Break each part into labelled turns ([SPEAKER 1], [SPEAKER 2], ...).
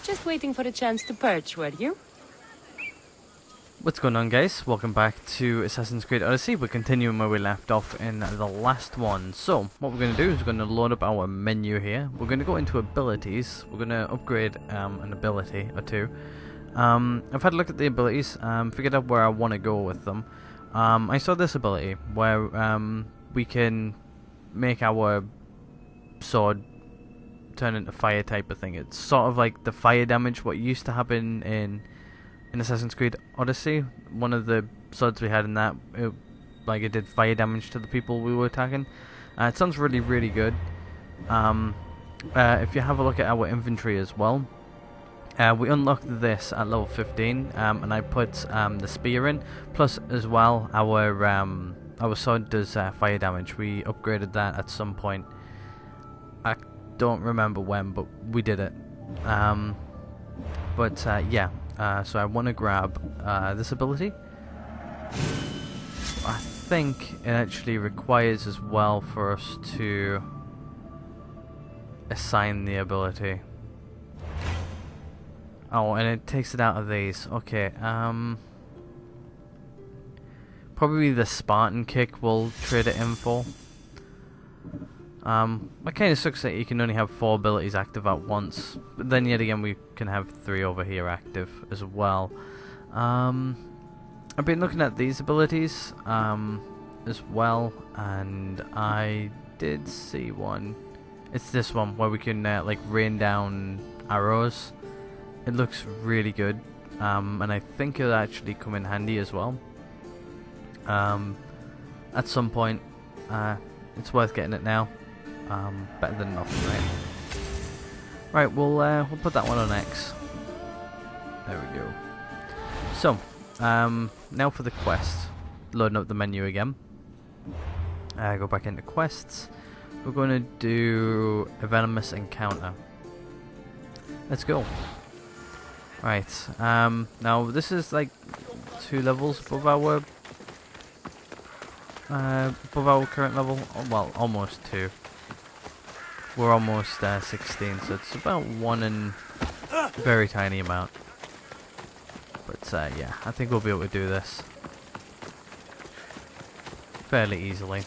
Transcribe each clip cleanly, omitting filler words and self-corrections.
[SPEAKER 1] Just waiting for a chance to perch, were you?
[SPEAKER 2] What's going on, guys? Welcome back to Assassin's Creed Odyssey. We're continuing where we left off in the last one. So, what we're going to do is we're going to load up our menu here. We're going to go into abilities. We're going to upgrade an ability or two. I've had a look at the abilities, figured out where I want to go with them. I saw this ability where we can make our sword turn into fire type of thing. It's sort of like the fire damage what used to happen in Assassin's Creed Odyssey. One of the swords we had in that, it did fire damage to the people we were attacking. It sounds really, really good. If you have a look at our inventory as well, we unlocked this at level 15, and I put the spear in. Plus, as well, our sword does fire damage. We upgraded that at some point. I don't remember when, but we did it. Yeah. So I want to grab this ability. I think it actually requires as well for us to assign the ability. Oh, and it takes it out of these. Okay, probably the Spartan kick we'll trade it in for. It kind of sucks that you can only have 4 abilities active at once, but then yet again we can have 3 over here active as well. I've been looking at these abilities as well, and I did see one. It's this one where we can like rain down arrows. It looks really good, and I think it'll actually come in handy as well. At some point, it's worth getting it now. Better than nothing, right? Right, we'll put that one on X. There we go. So, now for the quest. Loading up the menu again. Go back into quests. We're going to do a Venomous encounter. Let's go. Right. Now this is like 2 levels above our current level. Oh, well, almost 2. We're almost 16, so it's about 1 and very tiny amount. But yeah, I think we'll be able to do this fairly easily.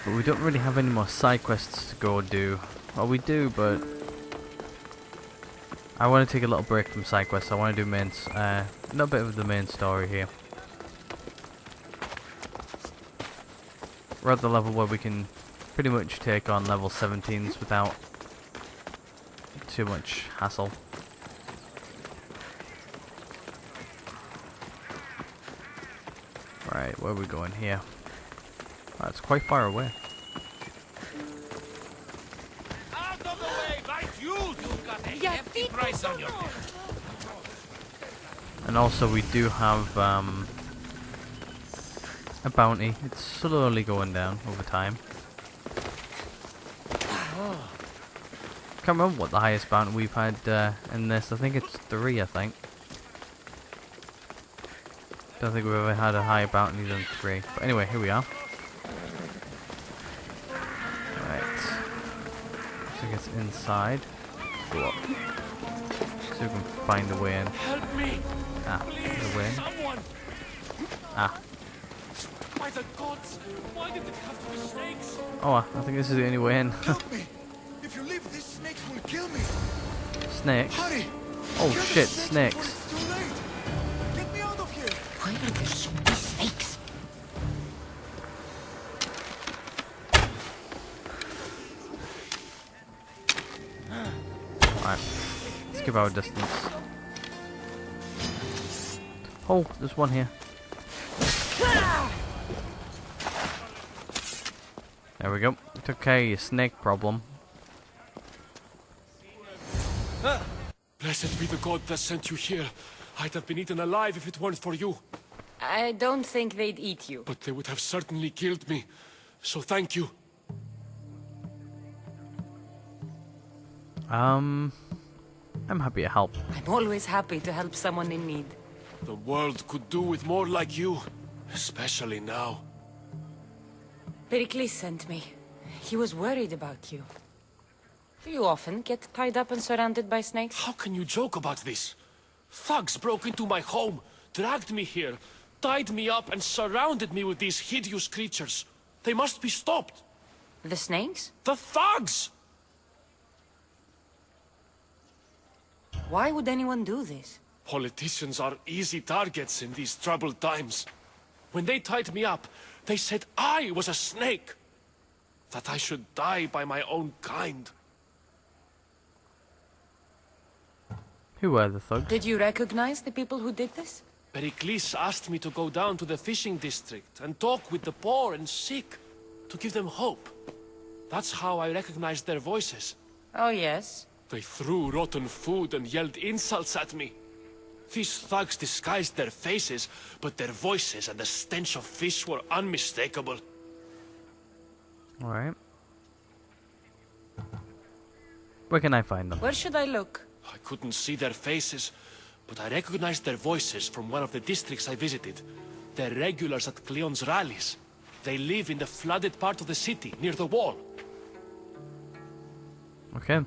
[SPEAKER 2] But we don't really have any more side quests to go do. Well, we do, but I want to take a little break from side quests. I want to do a little bit of the main story here. We're at the level where we can pretty much take on level 17s without too much hassle. Right, where are we going here? Oh, it's quite far away.
[SPEAKER 3] Out of the way, right? You've got a hefty price on your head.
[SPEAKER 2] And also we do have a bounty. It's slowly going down over time. Can't remember what the highest bounty we've had in this. I think it's 3, I think. Don't think we've ever had a higher bounty than 3. But anyway, here we are. Right. Looks like it's inside. Let's go up. See if we can find a way in.
[SPEAKER 3] Help me!
[SPEAKER 2] Ah, there's a way in.
[SPEAKER 3] Someone!
[SPEAKER 2] Ah.
[SPEAKER 3] By the gods! Why did it have to be snakes?
[SPEAKER 2] Oh, I think this is the only way in.
[SPEAKER 4] Help me! If you leave, these snakes will kill me.
[SPEAKER 2] Snakes?
[SPEAKER 4] Hurry!
[SPEAKER 2] Oh
[SPEAKER 4] Kill the
[SPEAKER 2] shit,
[SPEAKER 4] snakes
[SPEAKER 2] snakes.
[SPEAKER 4] before it's too late. Get me out of here.
[SPEAKER 1] Why are there so many snakes?
[SPEAKER 2] Alright, let's give our distance. Oh, there's one here. There we go. Took care of your snake problem.
[SPEAKER 3] Blessed be the god that sent you here. I'd have been eaten alive if it weren't for you.
[SPEAKER 1] I don't think they'd eat you.
[SPEAKER 3] But they would have certainly killed me. So thank you.
[SPEAKER 2] I'm happy to help.
[SPEAKER 1] I'm always happy to help someone in need.
[SPEAKER 3] The world could do with more like you. Especially now.
[SPEAKER 1] Perikles sent me. He was worried about you. Do you often get tied up and surrounded by snakes?
[SPEAKER 3] How can you joke about this? Thugs broke into my home, dragged me here, tied me up and surrounded me with these hideous creatures. They must be stopped.
[SPEAKER 1] The snakes?
[SPEAKER 3] The thugs!
[SPEAKER 1] Why would anyone do this?
[SPEAKER 3] Politicians are easy targets in these troubled times. When they tied me up, they said I was a snake. That I should die by my own kind.
[SPEAKER 2] Who were the thugs?
[SPEAKER 1] Did you recognize the people who did this?
[SPEAKER 3] Perikles asked me to go down to the fishing district and talk with the poor and sick, to give them hope. That's how I recognized their voices.
[SPEAKER 1] Oh, yes.
[SPEAKER 3] They threw rotten food and yelled insults at me. These thugs disguised their faces, but their voices and the stench of fish were unmistakable.
[SPEAKER 2] Alright. Where can I find them?
[SPEAKER 1] Where should I look?
[SPEAKER 3] I couldn't see their faces, but I recognized their voices from one of the districts I visited. They're regulars at Cleon's rallies. They live in the flooded part of the city, near the wall.
[SPEAKER 2] Okay.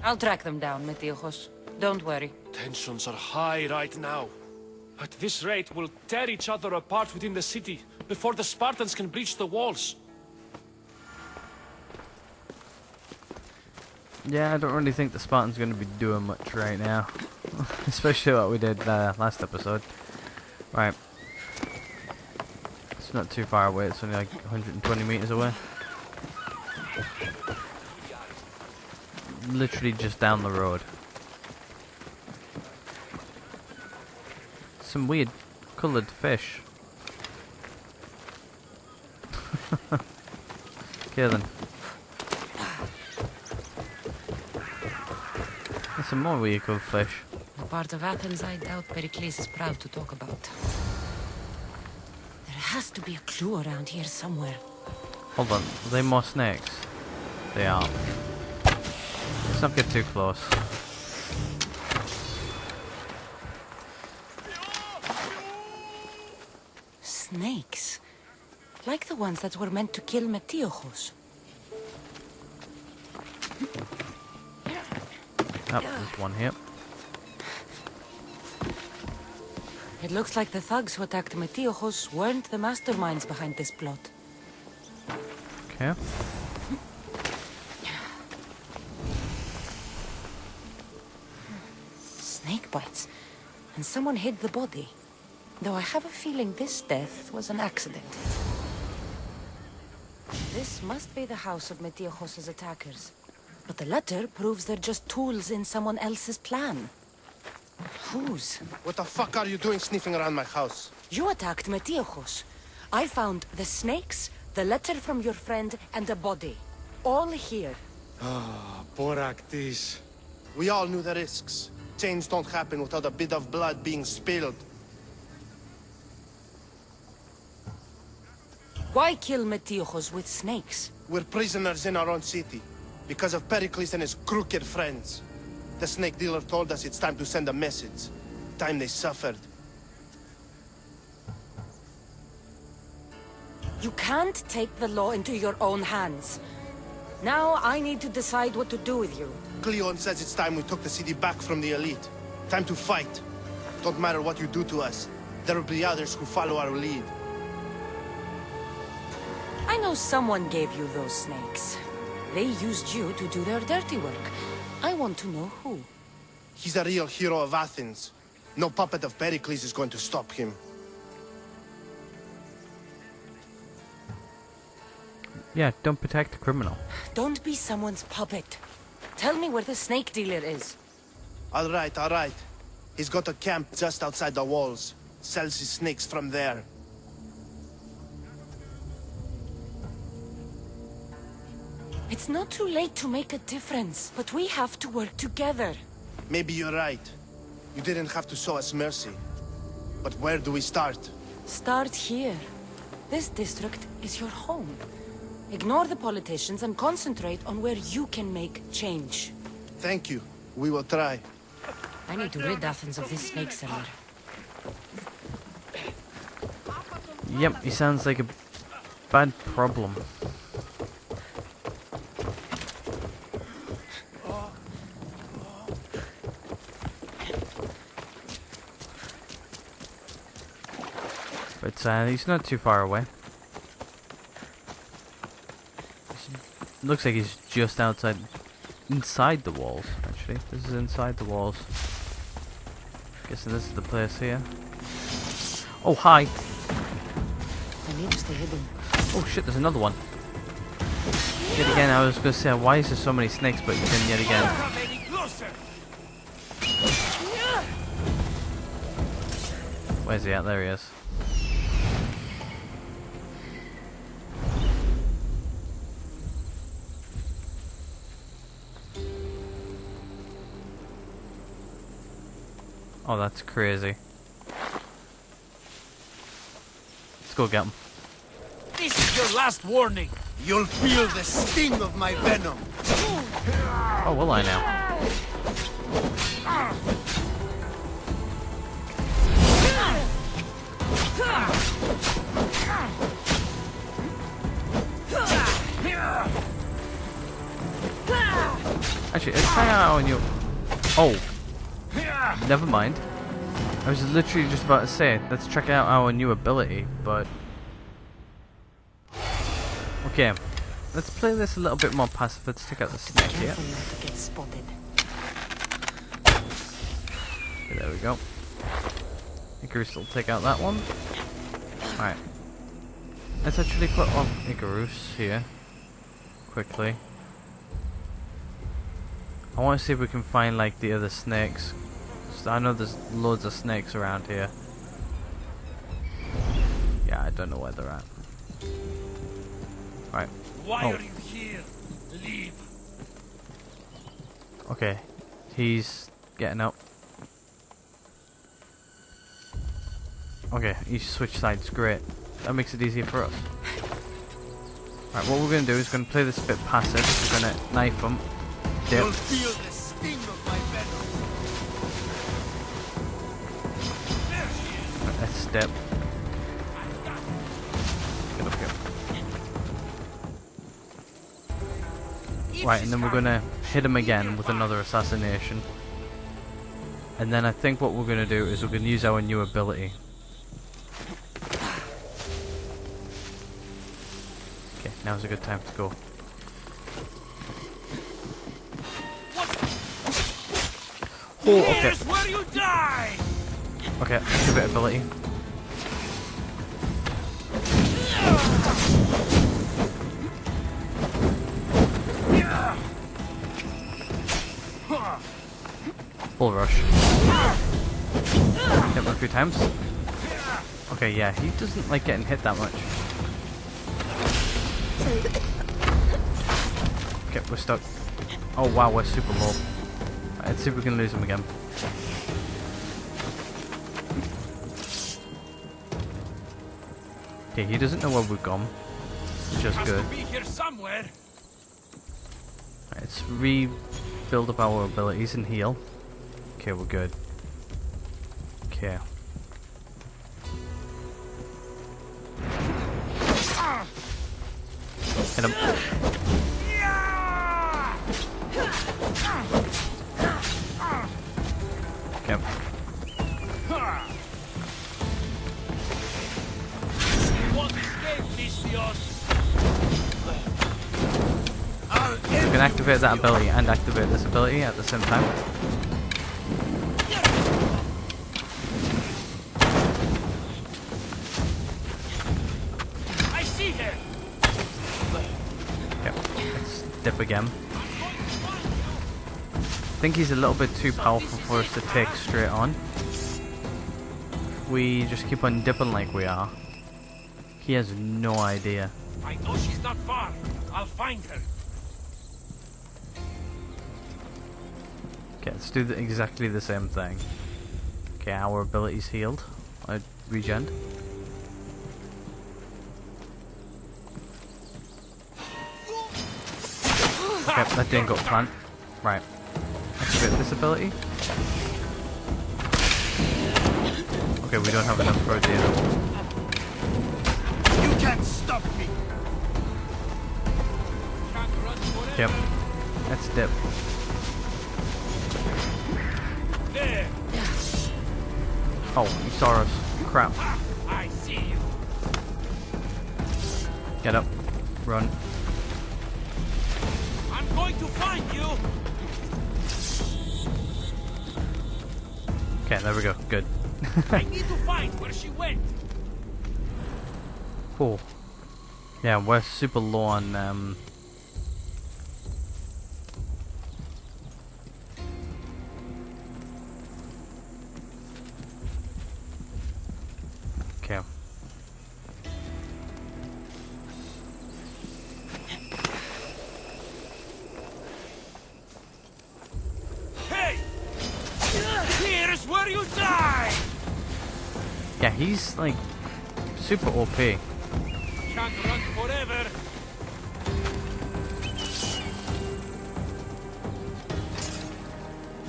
[SPEAKER 1] I'll track them down, Metiojos. Don't worry.
[SPEAKER 3] Tensions are high right now. At this rate, we'll tear each other apart within the city, before the Spartans can breach the walls.
[SPEAKER 2] Yeah, I don't really think the Spartan's going to be doing much right now. Especially what we did last episode. Right. It's not too far away, it's only like 120 meters away. Literally just down the road. Some weird coloured fish. Okay then. There's some more weird coloured fish.
[SPEAKER 1] A part of Athens I doubt Perikles is proud to talk about. There has to be a clue around here somewhere.
[SPEAKER 2] Hold on, are they more snakes? They are. Let's not get too close.
[SPEAKER 1] Snakes. Like the ones that were meant to kill Metiojos.
[SPEAKER 2] Oh, there's one here.
[SPEAKER 1] It looks like the thugs who attacked Metiojos weren't the masterminds behind this plot.
[SPEAKER 2] Okay.
[SPEAKER 1] Snake bites. And someone hid the body. Though I have a feeling this death was an accident. This must be the house of Metiojos' attackers. But the letter proves they're just tools in someone else's plan. Whose?
[SPEAKER 5] What the fuck are you doing sniffing around my house?
[SPEAKER 1] You attacked Metiojos. I found the snakes, the letter from your friend, and a body. All here.
[SPEAKER 5] Perikles. We all knew the risks. Change don't happen without a bit of blood being spilled.
[SPEAKER 1] Why kill Metiojos with snakes?
[SPEAKER 5] We're prisoners in our own city. Because of Perikles and his crooked friends. The snake dealer told us it's time to send a message. Time they suffered.
[SPEAKER 1] You can't take the law into your own hands. Now I need to decide what to do with you.
[SPEAKER 5] Cleon says it's time we took the city back from the elite. Time to fight. Don't matter what you do to us. There will be others who follow our lead.
[SPEAKER 1] I know someone gave you those snakes. They used you to do their dirty work. I want to know who.
[SPEAKER 5] He's a real hero of Athens. No puppet of Perikles is going to stop him.
[SPEAKER 2] Yeah, don't protect a criminal.
[SPEAKER 1] Don't be someone's puppet. Tell me where the snake dealer is.
[SPEAKER 5] All right. He's got a camp just outside the walls. Sells his snakes from there.
[SPEAKER 1] It's not too late to make a difference, but we have to work together.
[SPEAKER 5] Maybe you're right. You didn't have to show us mercy. But where do we start?
[SPEAKER 1] Start here. This district is your home. Ignore the politicians and concentrate on where you can make change.
[SPEAKER 5] Thank you. We will try.
[SPEAKER 1] I need to rid Athens of this snake seller.
[SPEAKER 2] Yep, he sounds like a bad problem. But he's not too far away. Looks like he's just outside, inside the walls. Actually, this is inside the walls. Guessing this is the place here. Oh, hi!
[SPEAKER 1] I need to stay hidden.
[SPEAKER 2] Oh shit, there's another one. Yet again, I was gonna say, why is there so many snakes, but then yet again. Where's he at? There he is. Oh, that's crazy. Let's go get him.
[SPEAKER 4] This is your last warning. You'll feel the sting of my venom.
[SPEAKER 2] Oh, will I now? Actually, let's try out on you. Oh, never mind. I was literally just about to say, let's check out our new ability, but okay, let's play this a little bit more passive. Let's take out the snake here.
[SPEAKER 1] Careful not to get spotted.
[SPEAKER 2] Okay, there we go. Icarus will take out that one. Alright. Let's actually put on Icarus here. Quickly. I want to see if we can find like the other snakes. So I know there's loads of snakes around here. Yeah, I don't know where they're at. Right.
[SPEAKER 4] Why are you here? Leave.
[SPEAKER 2] Okay. He's getting up. Okay, he switched sides. Great. That makes it easier for us. Right, what we're going to do is going to play this a bit passive. We're going to knife him. Dip.
[SPEAKER 4] You'll feel the sting of my venom.
[SPEAKER 2] Right, let's step. Get up here. Right, and then we're going to hit him again with another assassination. And then I think what we're going to do is we're going to use our new ability. Okay, now's a good time to go. Oh, okay.
[SPEAKER 4] Here's where you die.
[SPEAKER 2] Okay, give it ability. Bull rush. Hit him a few times. Okay, yeah, he doesn't like getting hit that much. Okay, we're stuck. Oh wow, we're super low. Right, let's see if we can lose him again. Okay, he doesn't know where we've gone, which is good.
[SPEAKER 4] Be here somewhere.
[SPEAKER 2] Right, let's rebuild up our abilities and heal. Okay, we're good. Okay. Hit him. Okay. We can activate that ability and activate this ability at the same time.
[SPEAKER 4] I see her.
[SPEAKER 2] Okay, let's dip again. I think he's a little bit too powerful for us to take straight on. We just keep on dipping like we are. He has no idea.
[SPEAKER 4] I know she's not far. I'll find her.
[SPEAKER 2] Okay, let's do exactly the same thing. Okay, our ability's healed. I regen. Okay, that didn't go to plan. Right. Activate this ability. Okay, we don't have enough protein.
[SPEAKER 4] You can't stop me.
[SPEAKER 2] Yep. Let's dip.
[SPEAKER 4] There.
[SPEAKER 2] Oh, he saw us. Crap.
[SPEAKER 4] I see you.
[SPEAKER 2] Get up. Run.
[SPEAKER 4] I'm going to find you!
[SPEAKER 2] Okay, there we go. Good.
[SPEAKER 4] I need to find where she went!
[SPEAKER 2] Cool. Yeah, we're super low on okay.
[SPEAKER 4] Hey! Here's where you die!
[SPEAKER 2] Yeah, he's like super OP.
[SPEAKER 4] Can't run forever!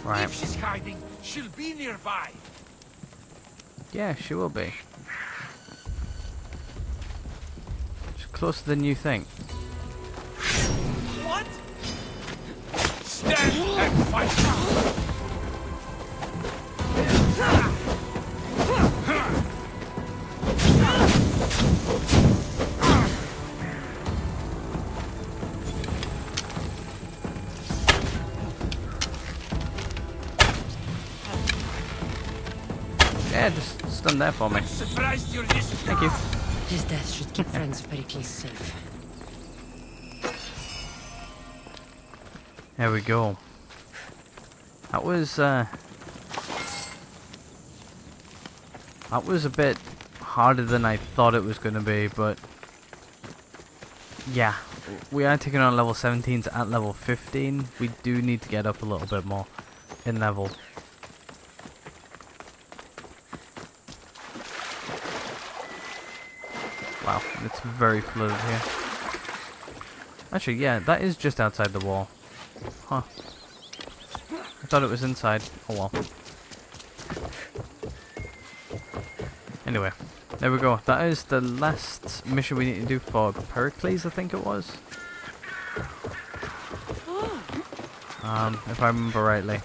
[SPEAKER 2] Right.
[SPEAKER 4] If she's hiding, she'll be nearby.
[SPEAKER 2] Yeah, she will be. She's closer than you think.
[SPEAKER 4] What? Stand and fight!
[SPEAKER 2] Yeah, just stand there for me.
[SPEAKER 4] Surprised you're this.
[SPEAKER 2] Thank you.
[SPEAKER 1] His death should keep friends of Perikles safe.
[SPEAKER 2] There we go. That was a bit harder than I thought it was going to be, but yeah, we are taking on level 17s at level 15. We do need to get up a little bit more in level. Wow, it's very flooded here. Actually, yeah, that is just outside the wall. Huh. I thought it was inside. Oh well. Anyway, there we go. That is the last mission we need to do for Perikles, I think it was. If I remember rightly.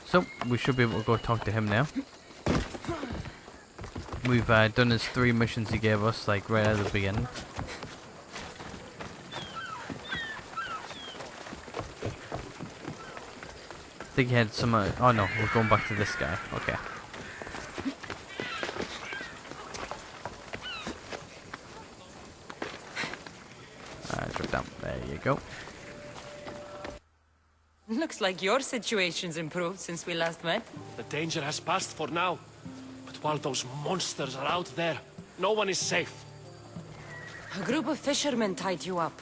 [SPEAKER 2] So, we should be able to go talk to him now. We've done his 3 missions he gave us, like right at the beginning. I think he had some. Oh no, we're going back to this guy. Okay. Drop down. There you go.
[SPEAKER 1] Looks like your situation's improved since we last met.
[SPEAKER 3] The danger has passed for now. But while those monsters are out there, no one is safe.
[SPEAKER 1] A group of fishermen tied you up.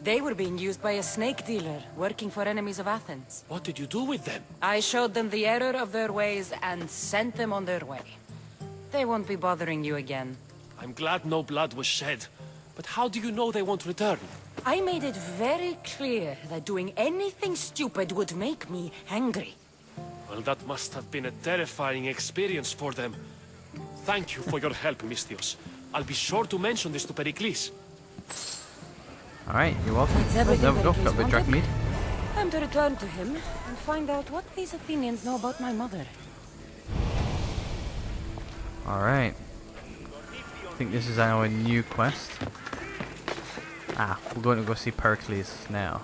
[SPEAKER 1] They were being used by a snake dealer, working for enemies of Athens.
[SPEAKER 3] What did you do with them?
[SPEAKER 1] I showed them the error of their ways and sent them on their way. They won't be bothering you again.
[SPEAKER 3] I'm glad no blood was shed. But how do you know they won't return?
[SPEAKER 1] I made it very clear that doing anything stupid would make me angry.
[SPEAKER 3] Well, that must have been a terrifying experience for them. Thank you for your help, Misthios. I'll be sure to mention this to Perikles.
[SPEAKER 2] Alright, you're welcome.
[SPEAKER 1] That's everything
[SPEAKER 2] There we go,
[SPEAKER 1] Perikles
[SPEAKER 2] got a bit of
[SPEAKER 1] wanted.
[SPEAKER 2] Dracmead.
[SPEAKER 1] Time to return to him and find out what these Athenians know about my mother.
[SPEAKER 2] Alright. I think this is our new quest. Ah, we're going to go see Perikles now.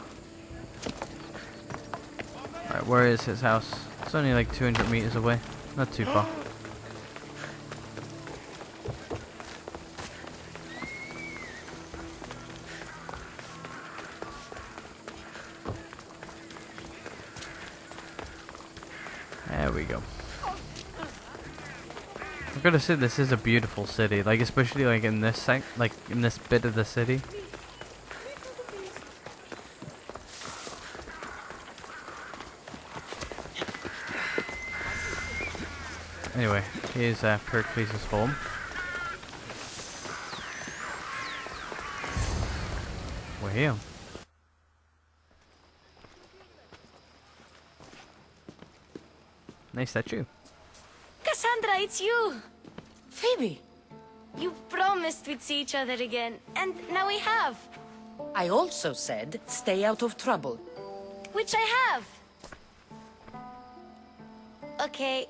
[SPEAKER 2] Right, where is his house? It's only like 200 meters away. Not too far. There we go. I've got to say, this is a beautiful city. Like, especially like in this in this bit of the city. Anyway, here's Perikles' home. We're here. Nice statue.
[SPEAKER 6] Cassandra, it's you!
[SPEAKER 1] Phoebe!
[SPEAKER 6] You promised we'd see each other again, and now we have.
[SPEAKER 1] I also said, stay out of trouble.
[SPEAKER 6] Which I have. Okay,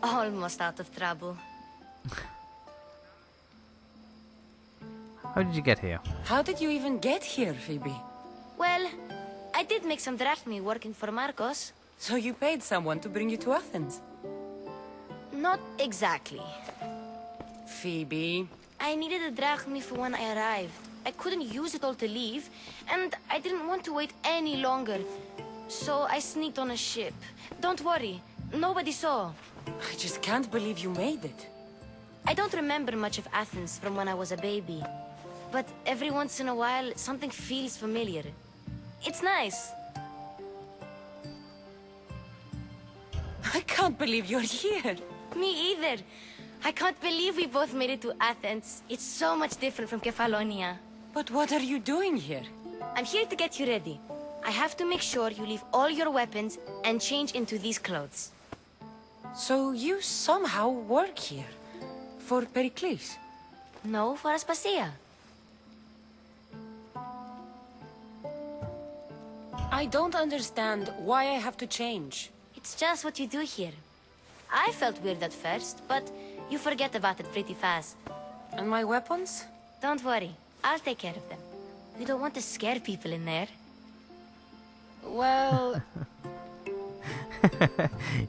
[SPEAKER 6] almost out of trouble.
[SPEAKER 2] How did you get here?
[SPEAKER 1] How did you even get here, Phoebe?
[SPEAKER 6] Well, I did make some drachmi working for Marcos.
[SPEAKER 1] So you paid someone to bring you to Athens?
[SPEAKER 6] Not exactly.
[SPEAKER 1] Phoebe...
[SPEAKER 6] I needed a drachmi for when I arrived. I couldn't use it all to leave, and I didn't want to wait any longer. So I sneaked on a ship. Don't worry, nobody saw.
[SPEAKER 1] I just can't believe you made it.
[SPEAKER 6] I don't remember much of Athens from when I was a baby. But every once in a while, something feels familiar. It's nice.
[SPEAKER 1] I can't believe you're here.
[SPEAKER 6] Me either. I can't believe we both made it to Athens. It's so much different from Kefalonia.
[SPEAKER 1] But what are you doing here?
[SPEAKER 6] I'm here to get you ready. I have to make sure you leave all your weapons and change into these clothes.
[SPEAKER 1] So you somehow work here? For Perikles?
[SPEAKER 6] No, for Aspasia.
[SPEAKER 1] I don't understand why I have to change.
[SPEAKER 6] It's just what you do here. I felt weird at first, but you forget about it pretty fast.
[SPEAKER 1] And my weapons?
[SPEAKER 6] Don't worry, I'll take care of them. We don't want to scare people in there.
[SPEAKER 1] Well...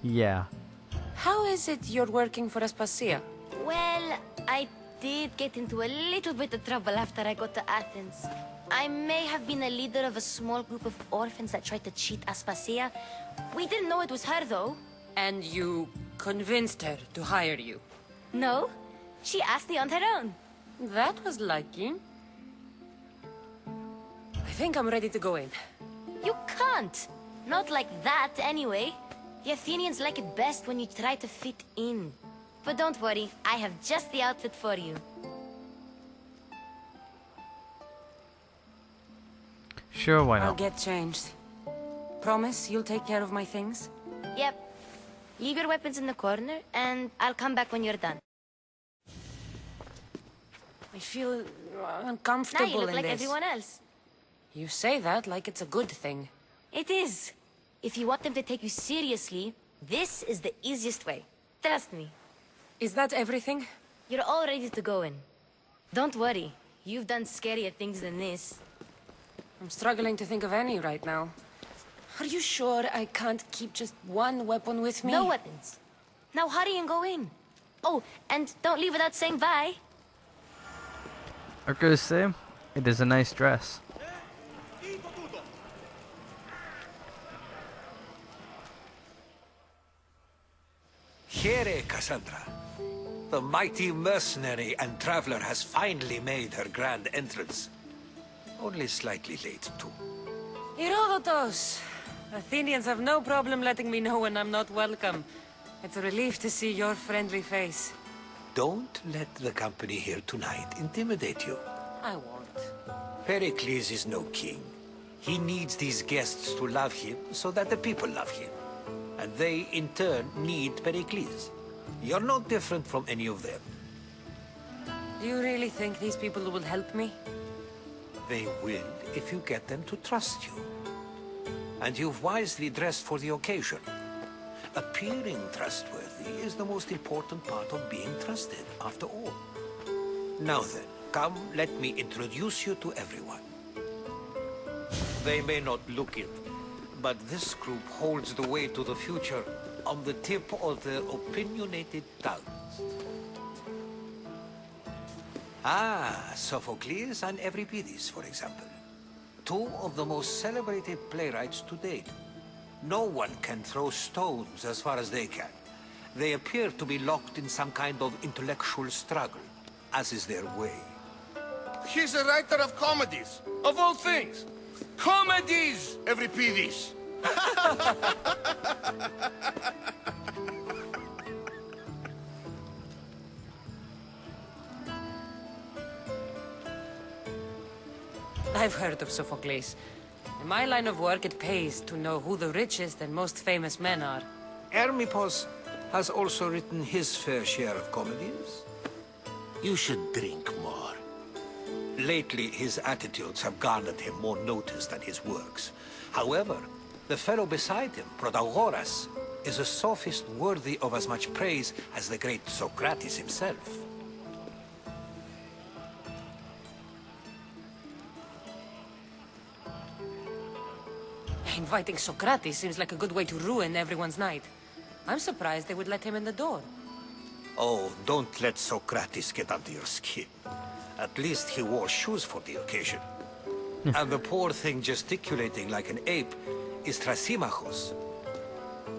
[SPEAKER 2] Yeah.
[SPEAKER 1] How is it you're working for Aspasia?
[SPEAKER 6] Well, I did get into a little bit of trouble after I got to Athens. I may have been a leader of a small group of orphans that tried to cheat Aspasia. We didn't know it was her, though.
[SPEAKER 1] And you convinced her to hire you?
[SPEAKER 6] No, she asked me on her own.
[SPEAKER 1] That was lucky. I think I'm ready to go in.
[SPEAKER 6] You can't. Not like that, anyway. The Athenians like it best when you try to fit in. But don't worry, I have just the outfit for you.
[SPEAKER 2] Sure, why
[SPEAKER 1] I'll
[SPEAKER 2] not?
[SPEAKER 1] get changed. Promise you'll take care of my things?
[SPEAKER 6] Yep. Leave your weapons in the corner, and I'll come back when you're done.
[SPEAKER 1] I feel
[SPEAKER 6] Now
[SPEAKER 1] uncomfortable
[SPEAKER 6] you look
[SPEAKER 1] in
[SPEAKER 6] like
[SPEAKER 1] this.
[SPEAKER 6] everyone else.
[SPEAKER 1] You say that like it's a good thing.
[SPEAKER 6] It is. If you want them to take you seriously, this is the easiest way. Trust me.
[SPEAKER 1] Is that everything?
[SPEAKER 6] You're all ready to go in. Don't worry. You've done scarier things than this.
[SPEAKER 1] I'm struggling to think of any right now. Are you sure I can't keep just one weapon with me?
[SPEAKER 6] No weapons. Now hurry and go in. Oh, and don't leave without saying bye.
[SPEAKER 2] I was gonna say, it is a nice dress.
[SPEAKER 4] Here, Cassandra. The mighty mercenary and traveler has finally made her grand entrance. Only slightly late, too.
[SPEAKER 1] Herodotos! Athenians have no problem letting me know when I'm not welcome. It's a relief to see your friendly face.
[SPEAKER 4] Don't let the company here tonight intimidate you.
[SPEAKER 1] I won't.
[SPEAKER 4] Perikles is no king. He needs these guests to love him so that the people love him. And they, in turn, need Perikles. You're no different from any of them.
[SPEAKER 1] Do you really think these people will help me?
[SPEAKER 4] They will if you get them to trust you. And you've wisely dressed for the occasion. Appearing trustworthy is the most important part of being trusted, after all. Now then, come, let me introduce you to everyone. They may not look it, but this group holds the way to the future on the tip of their opinionated tongues. Ah, Sophocles and Euripides, for example. Two of the most celebrated playwrights to date. No one can throw stones as far as they can. They appear to be locked in some kind of intellectual struggle, as is their way.
[SPEAKER 7] He's a writer of comedies, of all things. Comedies, Euripides!
[SPEAKER 1] I've heard of Sophocles. In my line of work, it pays to know who the richest and most famous men are.
[SPEAKER 4] Hermippos has also written his fair share of comedies.
[SPEAKER 7] You should drink more.
[SPEAKER 4] Lately, his attitudes have garnered him more notice than his works. However, the fellow beside him, Protagoras, is a sophist worthy of as much praise as the great Socrates himself.
[SPEAKER 1] Inviting Socrates seems like a good way to ruin everyone's night. I'm surprised they would let him in the door.
[SPEAKER 4] Oh, don't let Socrates get under your skin. At least he wore shoes for the occasion. And the poor thing gesticulating like an ape is Thrasymachos.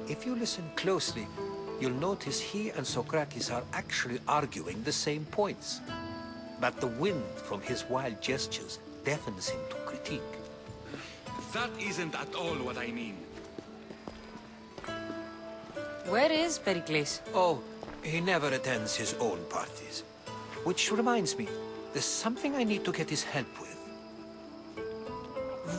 [SPEAKER 4] If you listen closely, you'll notice he and Socrates are actually arguing the same points. But the wind from his wild gestures deafens him to critique.
[SPEAKER 7] That isn't at all what I mean.
[SPEAKER 1] Where is Perikles?
[SPEAKER 4] Oh, he never attends his own parties. Which reminds me, there's something I need to get his help with.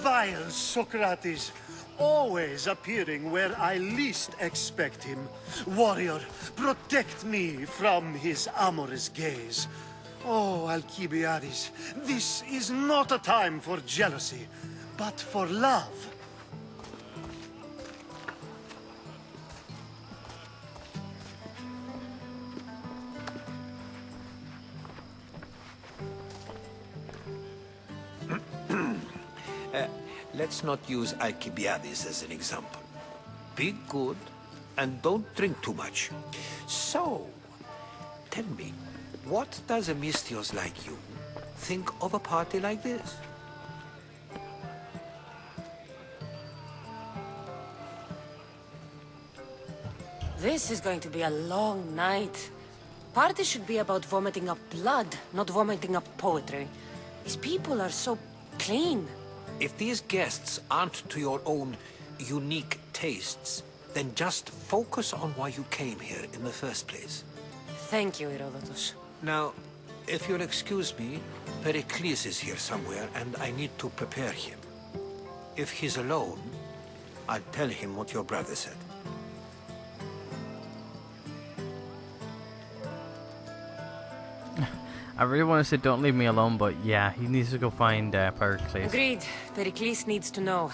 [SPEAKER 8] Vile Socrates, always appearing where I least expect him. Warrior, protect me from his amorous gaze. Oh, Alcibiades, this is not a time for jealousy, but for love.
[SPEAKER 4] Let's not use Alcibiades as an example. Be good, and don't drink too much. So, tell me, what does a Mystios like you think of a party like this?
[SPEAKER 1] This is going to be a long night. Party should be about vomiting up blood, not vomiting up poetry. These people are so clean.
[SPEAKER 4] If these guests aren't to your own unique tastes, then just focus on why you came here in the first place.
[SPEAKER 1] Thank you, Herodotus.
[SPEAKER 4] Now, if you'll excuse me, Perikles is here somewhere, and I need to prepare him. If he's alone, I'll tell him what your brother said.
[SPEAKER 2] I really want to say don't leave me alone, but yeah, he needs to go find Perikles.
[SPEAKER 1] Agreed. Perikles needs to know.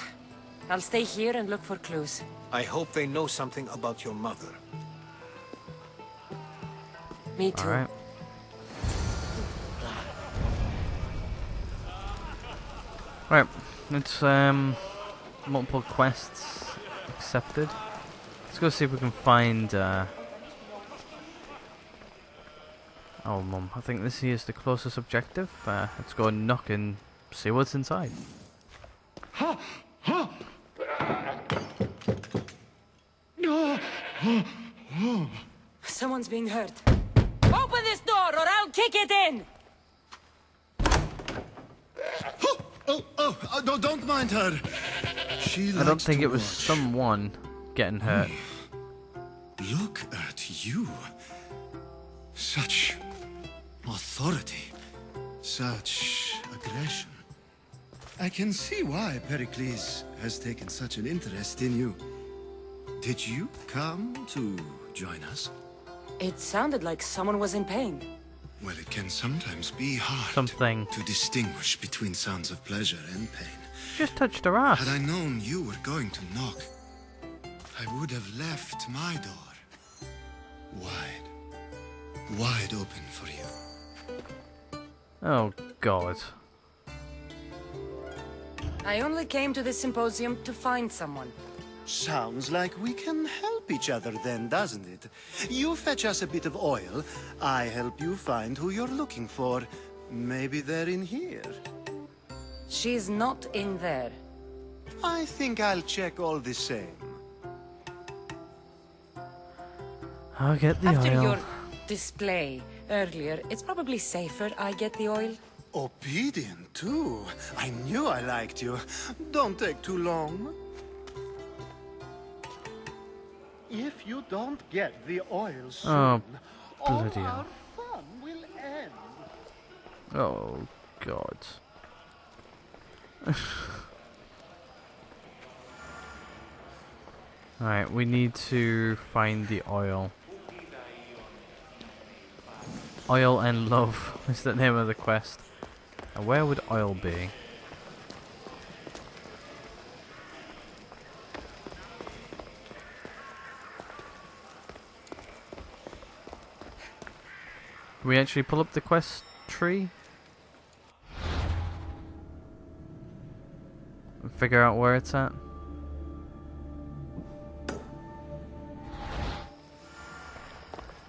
[SPEAKER 1] I'll stay here and look for clues.
[SPEAKER 4] I hope they know something about your mother.
[SPEAKER 1] Me too.
[SPEAKER 2] Alright. Right, it's multiple quests accepted. Let's go see if we can find oh mum, I think this here is the closest objective. Let's go and knock and see what's inside.
[SPEAKER 1] Someone's being hurt. Open this door or I'll kick it in!
[SPEAKER 8] Don't mind her. She
[SPEAKER 2] I don't
[SPEAKER 8] likes
[SPEAKER 2] think
[SPEAKER 8] to
[SPEAKER 2] it was
[SPEAKER 8] watch.
[SPEAKER 2] someone getting hurt.
[SPEAKER 8] Look at you. Such authority. Such aggression. I can see why Pericles has taken such an interest in you. Did you come to join us?
[SPEAKER 1] It sounded like someone was in pain.
[SPEAKER 8] Well, it can sometimes be hard
[SPEAKER 2] Something.
[SPEAKER 8] to distinguish between sounds of pleasure and pain.
[SPEAKER 2] Just touched her ass.
[SPEAKER 8] Had I known you were going to knock, I would have left my door wide open for you.
[SPEAKER 2] Oh god.
[SPEAKER 1] I only came to this symposium to find someone.
[SPEAKER 8] Sounds like we can help each other then, doesn't it? You fetch us a bit of oil, I help you find who you're looking for. Maybe they're in here.
[SPEAKER 1] She's not in there.
[SPEAKER 8] I think I'll check all the same.
[SPEAKER 2] I'll get the
[SPEAKER 1] After
[SPEAKER 2] oil.
[SPEAKER 1] your display earlier, it's probably safer I get the oil.
[SPEAKER 8] Obedient, too. I knew I liked you. Don't take too long. If you don't get the oil soon,
[SPEAKER 2] Oh,
[SPEAKER 8] all
[SPEAKER 2] bloody hell.
[SPEAKER 8] our fun will end.
[SPEAKER 2] Oh god. Alright, we need to find the oil. Oil and love is the name of the quest. And where would oil be? Can we actually pull up the quest tree? And figure out where it's at?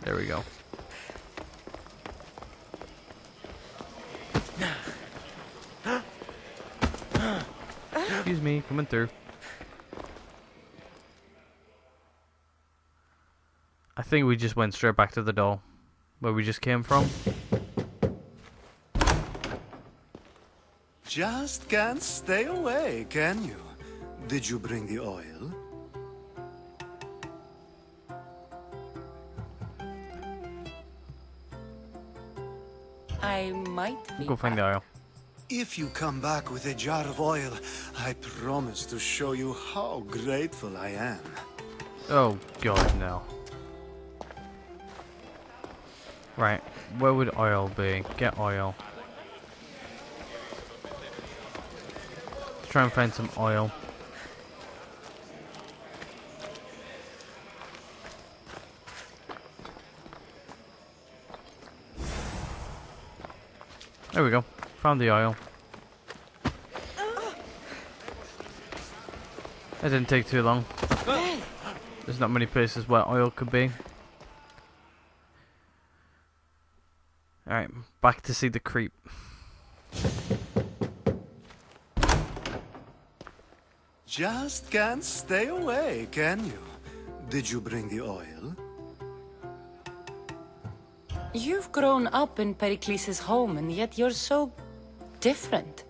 [SPEAKER 2] There we go. Excuse me, coming through. I think we just went straight back to the door where we just came from.
[SPEAKER 8] Just can't stay away, can you? Did you bring the oil?
[SPEAKER 1] I might be.
[SPEAKER 2] Go find the oil.
[SPEAKER 8] If you come back with a jar of oil, I promise to show you how grateful I am.
[SPEAKER 2] Oh god, no. Right, where would oil be? Get oil. Let's try and find some oil. There we go. Found the oil. That didn't take too long. There's not many places where oil could be. Alright, back to see the creep.
[SPEAKER 8] Just can't stay away, can you? Did you bring the oil?
[SPEAKER 1] You've grown up in Perikles' home, and yet you're so different.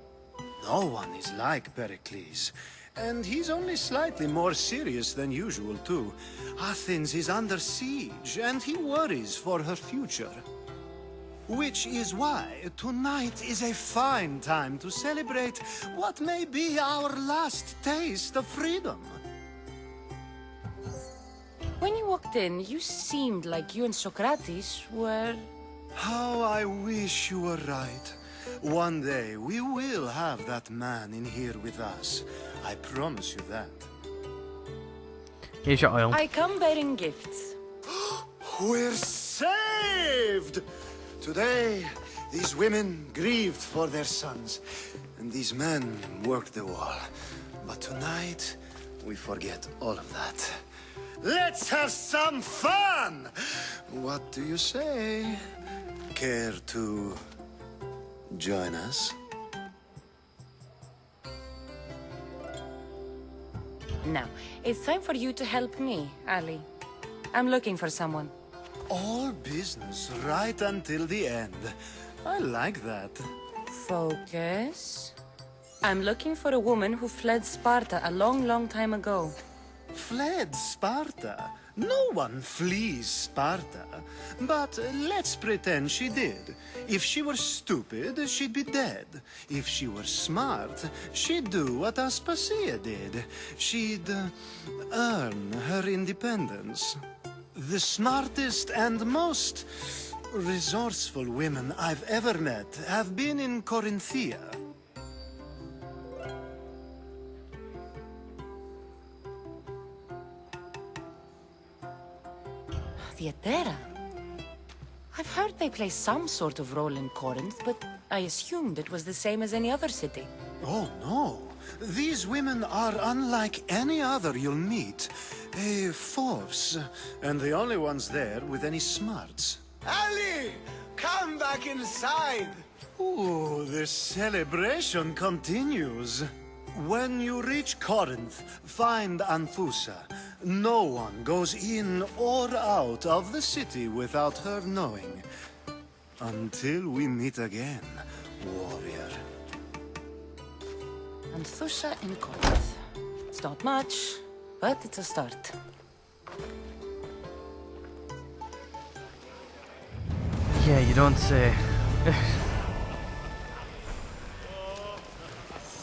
[SPEAKER 8] No one is like Perikles. And he's only slightly more serious than usual, too. Athens is under siege, and he worries for her future. Which is why tonight is a fine time to celebrate what may be our last taste of freedom.
[SPEAKER 1] When you walked in, you seemed like you and Socrates were...
[SPEAKER 8] How I wish you were right. One day we will have that man in here with us. I promise you that.
[SPEAKER 2] Here's your oil.
[SPEAKER 1] I come bearing gifts.
[SPEAKER 8] We're saved! Today, these women grieved for their sons, and these men worked the wall. But tonight, we forget all of that. Let's have some fun! What do you say? Care to join us?
[SPEAKER 1] Now, it's time for you to help me, Ali. I'm looking for someone.
[SPEAKER 8] All business right until the end. I like that.
[SPEAKER 1] Focus. I'm looking for a woman who fled Sparta a long, long time ago.
[SPEAKER 8] Fled Sparta? No one flees Sparta. But let's pretend she did. If she were stupid, she'd be dead. If she were smart, she'd do what Aspasia did. She'd earn her independence. The smartest and most resourceful women I've ever met have been in Corinthia.
[SPEAKER 1] Theatera? I've heard they play some sort of role in Corinth, but I assumed it was the same as any other city.
[SPEAKER 8] Oh, no. These women are unlike any other you'll meet. A force, and the only ones there with any smarts. Ali! Come back inside! Ooh, the celebration continues. When you reach Corinth, find Anthusa. No one goes in or out of the city without her knowing. Until we meet again, warrior.
[SPEAKER 1] Anthusa in Corinth. It's not much, but it's a start.
[SPEAKER 2] Yeah, you don't say.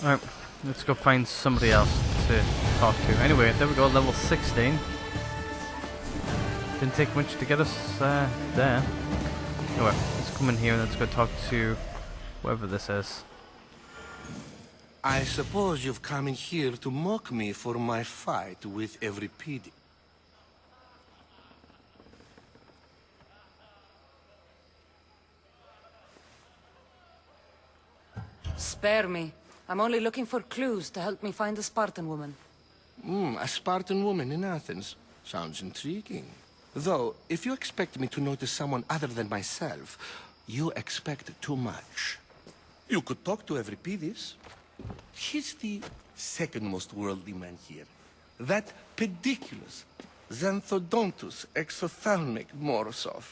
[SPEAKER 2] Alright, let's go find somebody else to talk to. Anyway, there we go, level 16. Didn't take much to get us there. Anyway, let's come in here and let's go talk to whoever this is.
[SPEAKER 7] I suppose you've come in here to mock me for my fight with Euripides.
[SPEAKER 1] Spare me. I'm only looking for clues to help me find a Spartan woman.
[SPEAKER 7] A Spartan woman in Athens. Sounds intriguing. Though, if you expect me to notice someone other than myself, you expect too much. You could talk to Euripides. He's the second most worldly man here. That pediculous, xanthodontus exophthalmic Morosov.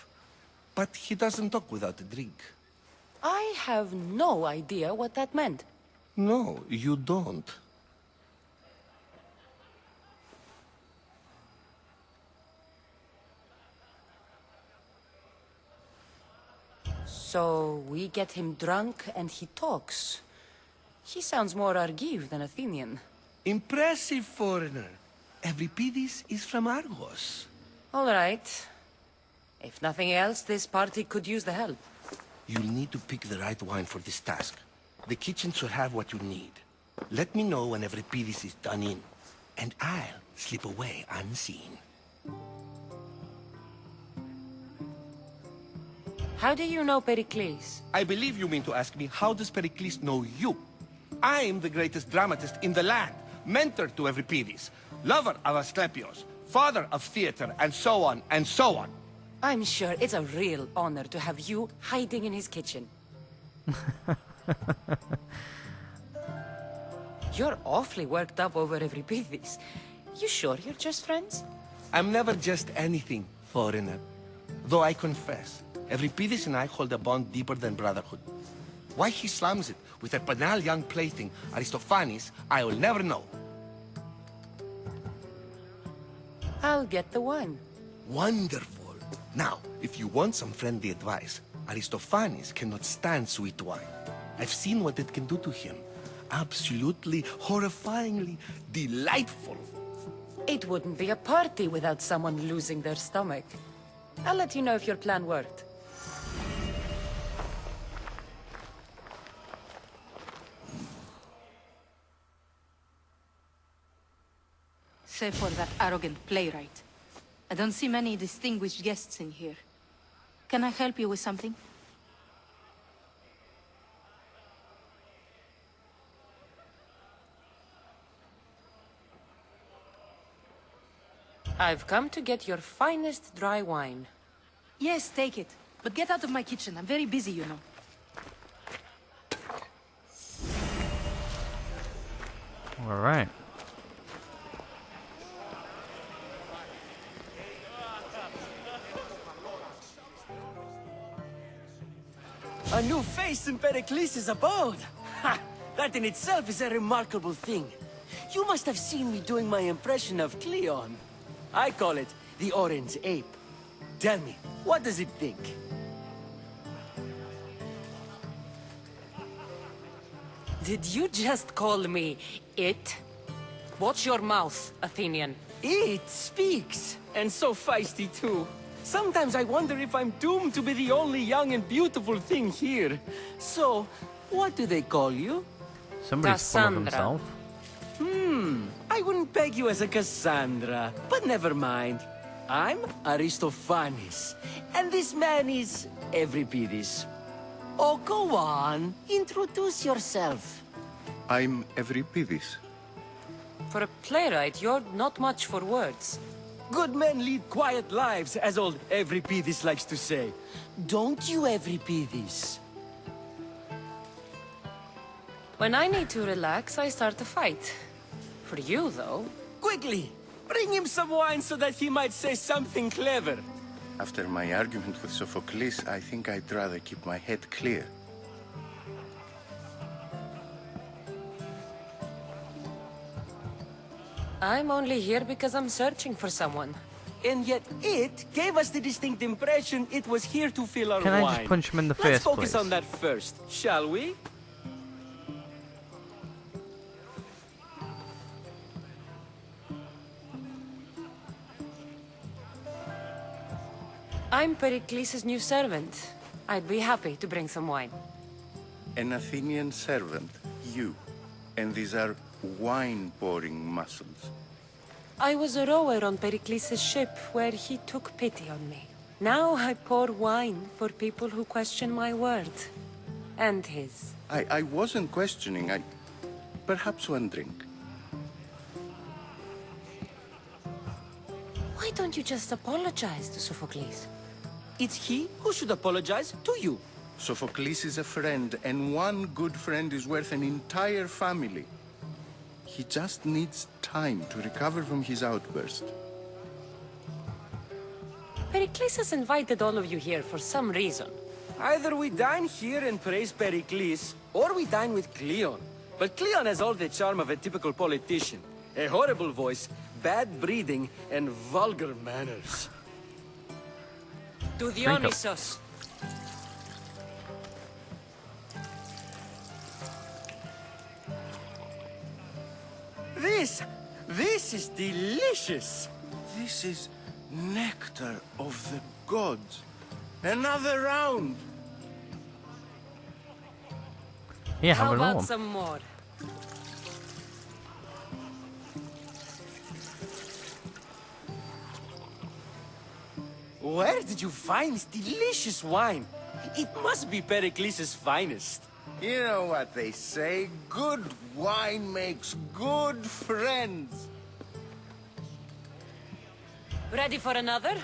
[SPEAKER 7] But he doesn't talk without a drink.
[SPEAKER 1] I have no idea what that meant.
[SPEAKER 7] No, you don't.
[SPEAKER 1] So we get him drunk and he talks. He sounds more Argive than Athenian.
[SPEAKER 7] Impressive, foreigner. Euripides is from Argos.
[SPEAKER 1] All right. If nothing else, this party could use the help.
[SPEAKER 7] You'll need to pick the right wine for this task. The kitchen should have what you need. Let me know when Euripides is done in, and I'll slip away unseen.
[SPEAKER 1] How do you know Perikles?
[SPEAKER 7] I believe you mean to ask me, how does Pericles know you? I'm the greatest dramatist in the land, mentor to Euripides, lover of Asclepios, father of theater, and so on, and so on.
[SPEAKER 1] I'm sure it's a real honor to have you hiding in his kitchen. You're awfully worked up over Euripides. You sure you're just friends?
[SPEAKER 7] I'm never just anything, foreigner. Though I confess, Euripides and I hold a bond deeper than brotherhood. Why he slams it with a banal young plaything, Aristophanes, I will never know.
[SPEAKER 1] I'll get the wine.
[SPEAKER 7] Wonderful. Now, if you want some friendly advice, Aristophanes cannot stand sweet wine. I've seen what it can do to him. Absolutely, horrifyingly delightful.
[SPEAKER 1] It wouldn't be a party without someone losing their stomach. I'll let you know if your plan worked.
[SPEAKER 9] Save for that arrogant playwright. I don't see many distinguished guests in here. Can I help you with something?
[SPEAKER 1] I've come to get your finest dry wine.
[SPEAKER 9] Yes, take it. But get out of my kitchen. I'm very busy, you know.
[SPEAKER 2] All right.
[SPEAKER 10] A new face in Perikles' abode! Ha! That in itself is a remarkable thing. You must have seen me doing my impression of Cleon. I call it the Orange Ape. Tell me, what does it think?
[SPEAKER 1] Did you just call me it? Watch your mouth, Athenian.
[SPEAKER 10] It speaks, and so feisty too. Sometimes I wonder if I'm doomed to be the only young and beautiful thing here. So, what do they call you?
[SPEAKER 2] Somebody's full of
[SPEAKER 1] Cassandra.
[SPEAKER 2] himself.
[SPEAKER 10] I wouldn't peg you as a Cassandra, but never mind. I'm Aristophanes, and this man is Euripides. Oh, go on. Introduce yourself.
[SPEAKER 11] I'm Euripides.
[SPEAKER 1] For a playwright, you're not much for words.
[SPEAKER 10] Good men lead quiet lives, as old Euripides likes to say. Don't you, Euripides?
[SPEAKER 1] When I need to relax, I start a fight. For you, though.
[SPEAKER 10] Quickly, bring him some wine so that he might say something clever.
[SPEAKER 11] After my argument with Sophocles, I think I'd rather keep my head clear.
[SPEAKER 1] I'm only here because I'm searching for someone.
[SPEAKER 10] And yet it gave us the distinct impression it was here to fill our
[SPEAKER 2] Can
[SPEAKER 10] wine.
[SPEAKER 2] I just punch him in the
[SPEAKER 10] Let's
[SPEAKER 2] face,
[SPEAKER 10] focus
[SPEAKER 2] please?
[SPEAKER 10] on that first, shall we?
[SPEAKER 1] I'm Perikles' new servant. I'd be happy to bring some wine.
[SPEAKER 11] An Athenian servant, you. And these are wine-pouring muscles.
[SPEAKER 1] I was a rower on Perikles' ship where he took pity on me. Now I pour wine for people who question my word. And his.
[SPEAKER 11] I wasn't questioning,
[SPEAKER 10] Perhaps one drink.
[SPEAKER 6] Why
[SPEAKER 1] Why don't you just apologize to Sophocles?
[SPEAKER 10] It's he who should apologize to you.
[SPEAKER 11] Sophocles is a friend, and one good friend is worth an entire family. He just needs time to recover from his outburst.
[SPEAKER 1] Perikles has invited all of you here for some reason.
[SPEAKER 10] Either we dine here and praise Perikles, or we dine with Cleon. But Cleon has all the charm of a typical politician. A horrible voice, bad breeding, and vulgar manners.
[SPEAKER 1] To Dionysos.
[SPEAKER 10] This is delicious.
[SPEAKER 11] This is nectar of the gods. Another round.
[SPEAKER 2] Yeah,
[SPEAKER 1] How
[SPEAKER 2] have
[SPEAKER 1] about
[SPEAKER 2] another one.
[SPEAKER 1] some more?
[SPEAKER 10] Where did you find this delicious wine? It must be Pericles' finest.
[SPEAKER 11] You know what they say, good wine makes good friends.
[SPEAKER 1] Ready for another?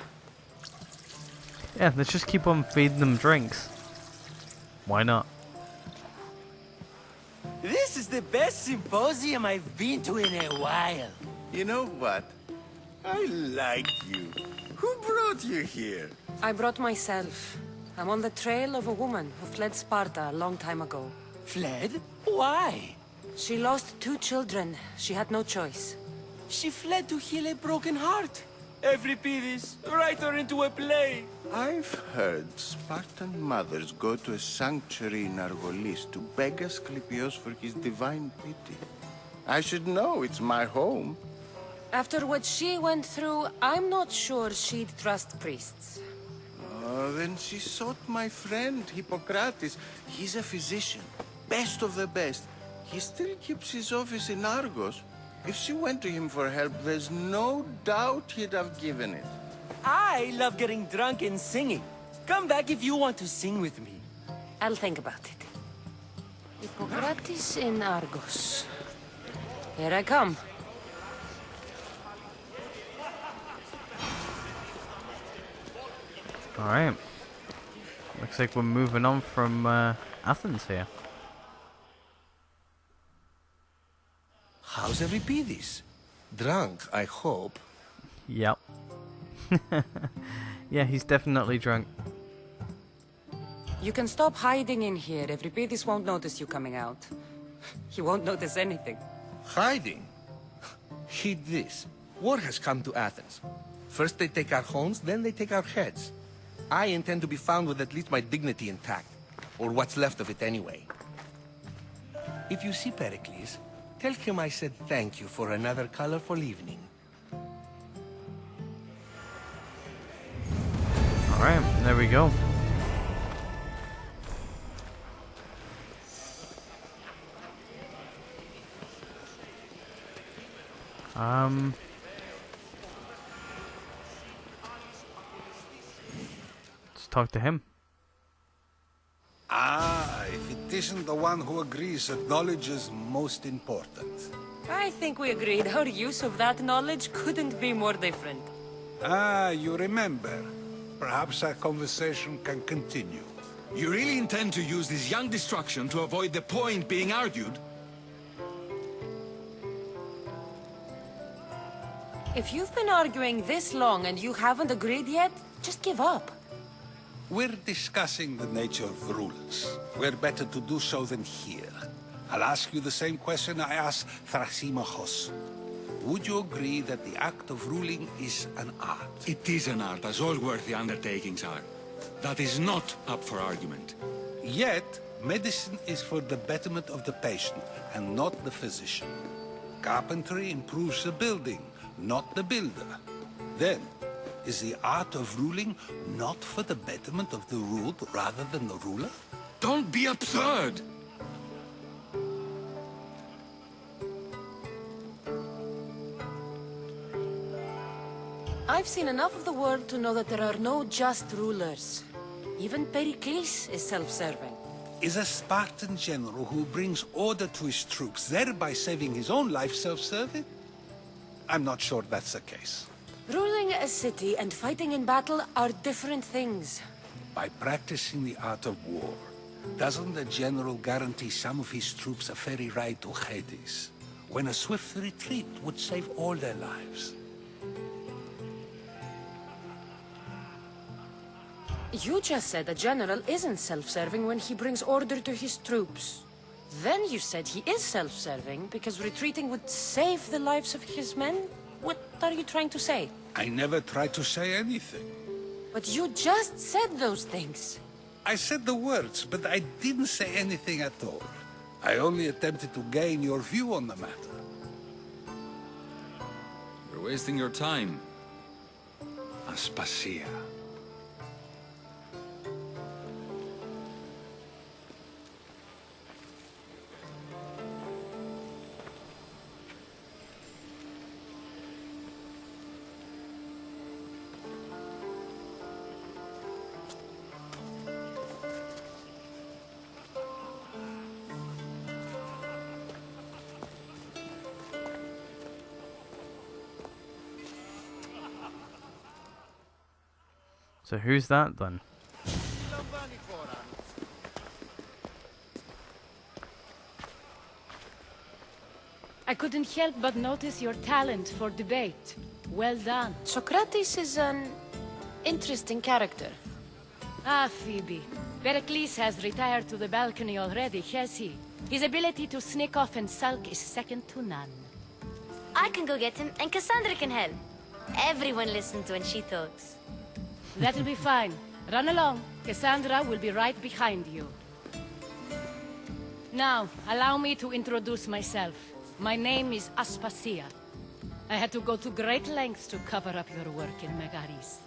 [SPEAKER 2] Yeah, let's just keep on feeding them drinks. Why not?
[SPEAKER 10] This is the best symposium I've been to in a while.
[SPEAKER 11] You know what? I like you. Who brought you here?
[SPEAKER 1] I brought myself. I'm on the trail of a woman who fled Sparta a long time ago.
[SPEAKER 10] Fled? Why?
[SPEAKER 1] She lost 2 children. She had no choice.
[SPEAKER 10] She fled to heal a broken heart. Euripides, write her into a play.
[SPEAKER 11] I've heard Spartan mothers go to a sanctuary in Argolis to beg Asclepios for his divine pity. I should know, it's my home.
[SPEAKER 1] After what she went through, I'm not sure she'd trust priests.
[SPEAKER 11] Oh, then she sought my friend, Hippocrates. He's a physician, best of the best. He still keeps his office in Argos. If she went to him for help, there's no doubt he'd have given it.
[SPEAKER 10] I love getting drunk and singing. Come back if you want to sing with me.
[SPEAKER 1] I'll think about it. Hippocrates in Argos. Here I come.
[SPEAKER 2] Alright. Looks like we're moving on from Athens here.
[SPEAKER 4] How's Euripides? Drunk, I hope.
[SPEAKER 2] Yep. Yeah, he's definitely drunk.
[SPEAKER 1] You can stop hiding in here. Euripides won't notice you coming out. He won't notice anything.
[SPEAKER 4] Hiding? Heed this. War has come to Athens. First they take our homes, then they take our heads. I intend to be found with at least my dignity intact. Or what's left of it anyway. If you see Perikles, tell him I said thank you for another colorful evening.
[SPEAKER 2] Alright, there we go. Let's talk to him.
[SPEAKER 12] Ah, if it isn't the one who agrees that knowledge is most important.
[SPEAKER 1] I think we agreed our use of that knowledge couldn't be more different.
[SPEAKER 12] Ah, you remember. Perhaps our conversation can continue.
[SPEAKER 13] You really intend to use this young destruction to avoid the point being argued?
[SPEAKER 1] If you've been arguing this long and you haven't agreed yet, just give up.
[SPEAKER 12] We're discussing the nature of rulers. We're better to do so than here. I'll ask you the same question I asked Thrasymachos. Would you agree that the act of ruling is an art?
[SPEAKER 13] It is an art, as all worthy undertakings are. That is not up for argument.
[SPEAKER 12] Yet, medicine is for the betterment of the patient, and not the physician. Carpentry improves the building, not the builder. Then, is the art of ruling not for the betterment of the ruled rather than the ruler?
[SPEAKER 13] Don't be absurd!
[SPEAKER 1] I've seen enough of the world to know that there are no just rulers. Even Perikles is self-serving.
[SPEAKER 12] Is a Spartan general who brings order to his troops, thereby saving his own life, self-serving? I'm not sure that's the case.
[SPEAKER 1] Ruling a city and fighting in battle are different things.
[SPEAKER 12] By practicing the art of war, doesn't the general guarantee some of his troops a ferry ride to Hades, when a swift retreat would save all their lives?
[SPEAKER 1] You just said a general isn't self-serving when he brings order to his troops. Then you said he is self-serving because retreating would save the lives of his men? What are you trying to say?
[SPEAKER 12] I never tried to say anything.
[SPEAKER 1] But you just said those things.
[SPEAKER 12] I said the words, but I didn't say anything at all. I only attempted to gain your view on the matter.
[SPEAKER 13] You're wasting your time.
[SPEAKER 12] Aspasia.
[SPEAKER 2] So who's that then?
[SPEAKER 14] I couldn't help but notice your talent for debate. Well done.
[SPEAKER 1] Socrates is an interesting character.
[SPEAKER 14] Ah, Phoebe. Perikles has retired to the balcony already, has he? His ability to sneak off and sulk is second to none.
[SPEAKER 6] I can go get him, and Cassandra can help. Everyone listens when she talks.
[SPEAKER 14] That'll be fine. Run along. Cassandra will be right behind you. Now, allow me to introduce myself. My name is Aspasia. I had to go to great lengths to cover up your work in Megaris.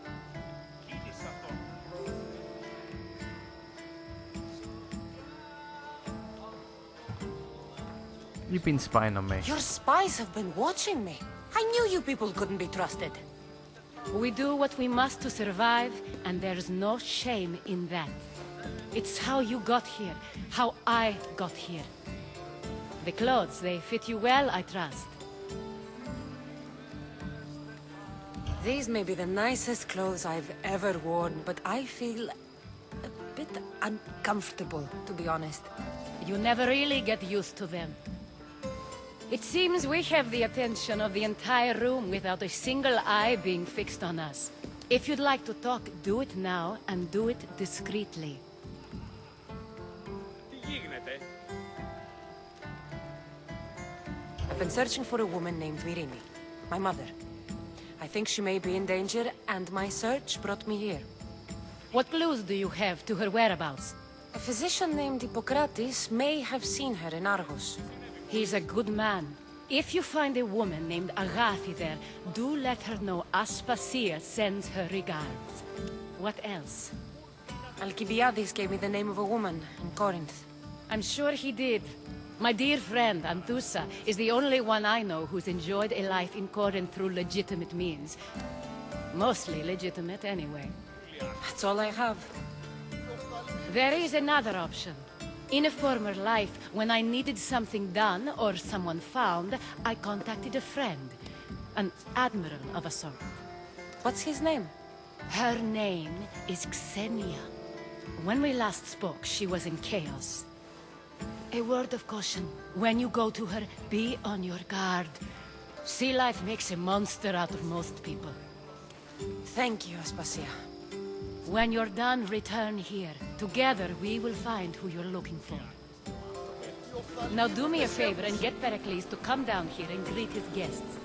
[SPEAKER 2] You've been spying on me.
[SPEAKER 1] Your spies have been watching me. I knew you people couldn't be trusted.
[SPEAKER 14] We do what we must to survive, and there's no shame in that. It's how you got here, how I got here. The clothes, they fit you well, I trust.
[SPEAKER 1] These may be the nicest clothes I've ever worn, but I feel a bit uncomfortable, to be honest.
[SPEAKER 14] You never really get used to them. It seems we have the attention of the entire room without a single eye being fixed on us. If you'd like to talk, do it now, and do it discreetly.
[SPEAKER 1] I've been searching for a woman named Virini, my mother. I think she may be in danger, and my search brought me here.
[SPEAKER 14] What clues do you have to her whereabouts?
[SPEAKER 1] A physician named Hippocrates may have seen her in Argos.
[SPEAKER 14] He's a good man. If you find a woman named Agathi there, do let her know Aspasia sends her regards. What else?
[SPEAKER 1] Alcibiades gave me the name of a woman in Corinth.
[SPEAKER 14] I'm sure he did. My dear friend, Anthusa, is the only one I know who's enjoyed a life in Corinth through legitimate means. Mostly legitimate, anyway.
[SPEAKER 1] That's all I have.
[SPEAKER 14] There is another option. In a former life, when I needed something done or someone found, I contacted a friend. An admiral of a sort.
[SPEAKER 1] What's his name?
[SPEAKER 14] Her name is Xenia. When we last spoke, she was in chaos. A word of caution. When you go to her, be on your guard. Sea life makes a monster out of most people.
[SPEAKER 1] Thank you, Aspasia.
[SPEAKER 14] When you're done, return here. Together, we will find who you're looking for. Now do me a favor and get Perikles to come down here and greet his guests.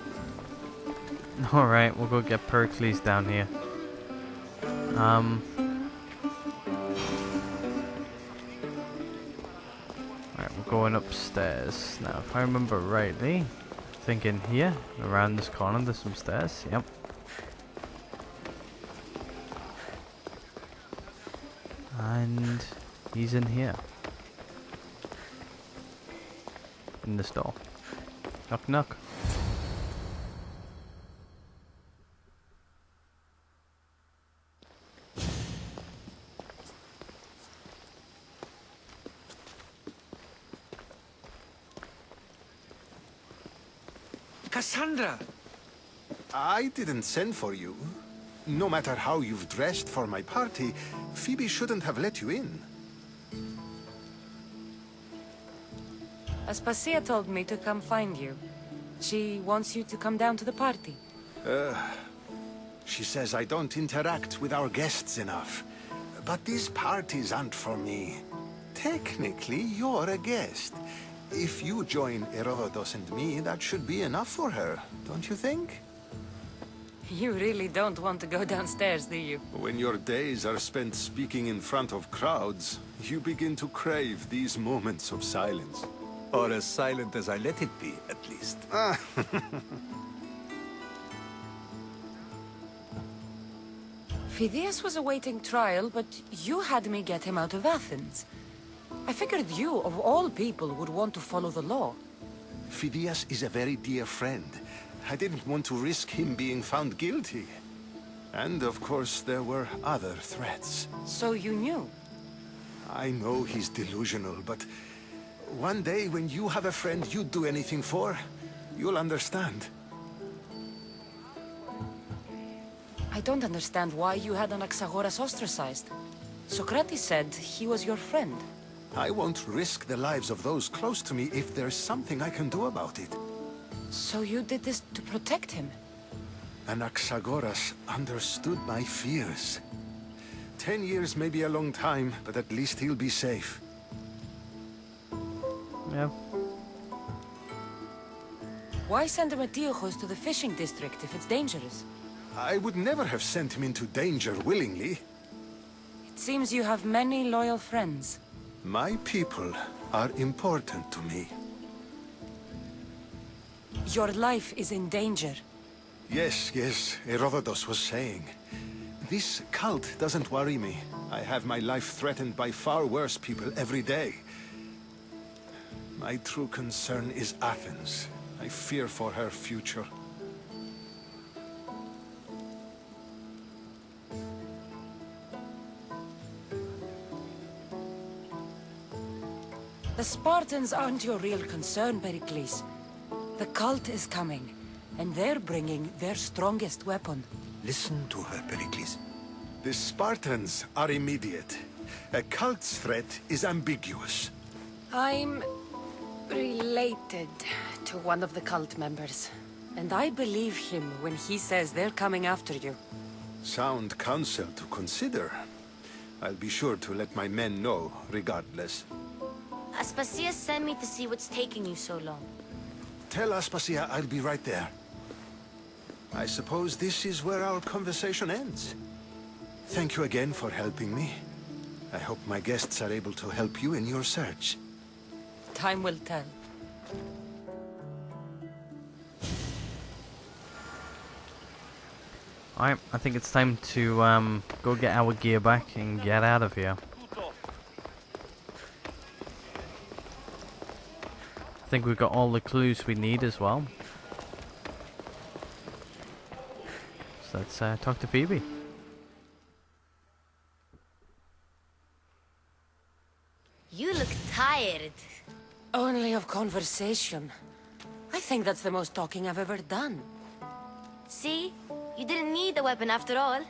[SPEAKER 2] Alright, we'll go get Perikles down here. Right, we're going upstairs. Now, if I remember rightly, I think in here, around this corner, there's some stairs. Yep. And he's in here. In this door. Knock knock.
[SPEAKER 4] Cassandra!
[SPEAKER 15] I didn't send for you. No matter how you've dressed for my party, Phoebe shouldn't have let you in.
[SPEAKER 1] Aspasia told me to come find you. She wants you to come down to the party.
[SPEAKER 15] She says I don't interact with our guests enough. But these parties aren't for me. Technically, you're a guest. If you join Herodotus and me, that should be enough for her, don't you think?
[SPEAKER 1] You really don't want to go downstairs, do you?
[SPEAKER 15] When your days are spent speaking in front of crowds, you begin to crave these moments of silence.
[SPEAKER 4] Or as silent as I let it be, at least.
[SPEAKER 1] Phidias was awaiting trial, but you had me get him out of Athens. I figured you, of all people, would want to follow the law.
[SPEAKER 15] Phidias is a very dear friend. I didn't want to risk him being found guilty. And, of course, there were other threats.
[SPEAKER 1] So you knew?
[SPEAKER 15] I know he's delusional, but one day when you have a friend you'd do anything for, you'll understand.
[SPEAKER 1] I don't understand why you had Anaxagoras ostracized. Socrates said he was your friend.
[SPEAKER 15] I won't risk the lives of those close to me if there's something I can do about it.
[SPEAKER 1] So you did this to protect him?
[SPEAKER 15] Anaxagoras understood my fears. 10 years may be a long time, but at least he'll be safe.
[SPEAKER 2] Yeah.
[SPEAKER 1] Why send Metiochos to the fishing district if it's dangerous?
[SPEAKER 15] I would never have sent him into danger willingly.
[SPEAKER 1] It seems you have many loyal friends.
[SPEAKER 15] My people are important to me.
[SPEAKER 1] Your life is in danger.
[SPEAKER 15] Yes, Herodotus was saying. This cult doesn't worry me. I have my life threatened by far worse people every day. My true concern is Athens. I fear for her future.
[SPEAKER 1] The Spartans aren't your real concern, Perikles. The cult is coming, and they're bringing their strongest weapon.
[SPEAKER 4] Listen to her, Perikles.
[SPEAKER 15] The Spartans are immediate. A cult's threat is ambiguous.
[SPEAKER 1] I'm related to one of the cult members, and I believe him when he says they're coming after you.
[SPEAKER 15] Sound counsel to consider. I'll be sure to let my men know, regardless.
[SPEAKER 6] Aspasia sent me to see what's taking you so long.
[SPEAKER 15] Tell Aspasia I'll be right there. I suppose this is where our conversation ends. Thank you again for helping me. I hope my guests are able to help you in your search.
[SPEAKER 1] Time will tell.
[SPEAKER 2] Alright, I think it's time to go get our gear back and get out of here. I think we've got all the clues we need as well. So let's talk to Phoebe.
[SPEAKER 6] You look tired.
[SPEAKER 1] Only of conversation. I think that's the most talking I've ever done.
[SPEAKER 6] See? You didn't need a weapon after all.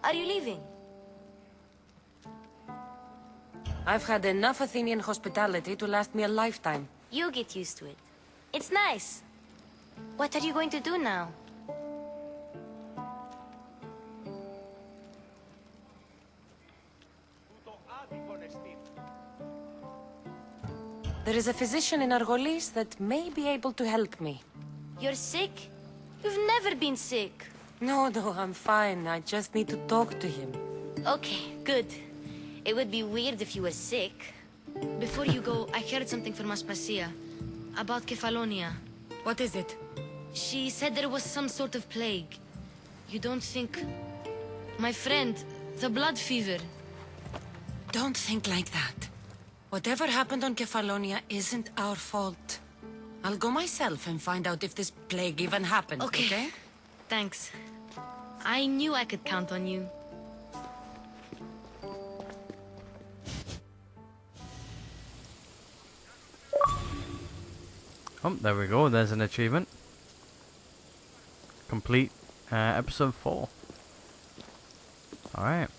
[SPEAKER 6] Are you leaving?
[SPEAKER 1] I've had enough Athenian hospitality to last me a lifetime.
[SPEAKER 6] You get used to it. It's nice. What are you going to do now?
[SPEAKER 1] There is a physician in Argolis that may be able to help me.
[SPEAKER 6] You're sick? You've never been sick.
[SPEAKER 1] No, I'm fine. I just need to talk to him.
[SPEAKER 6] Okay, good. It would be weird if you were sick.
[SPEAKER 9] Before you go, I heard something from Aspasia. About Kefalonia.
[SPEAKER 1] What is it?
[SPEAKER 9] She said there was some sort of plague. You don't think... My friend, the blood fever.
[SPEAKER 1] Don't think like that. Whatever happened on Kefalonia isn't our fault. I'll go myself and find out if this plague even happened, okay?
[SPEAKER 9] Thanks. I knew I could count on you.
[SPEAKER 2] Oh, there we go. There's an achievement. complete episode 4. Alright.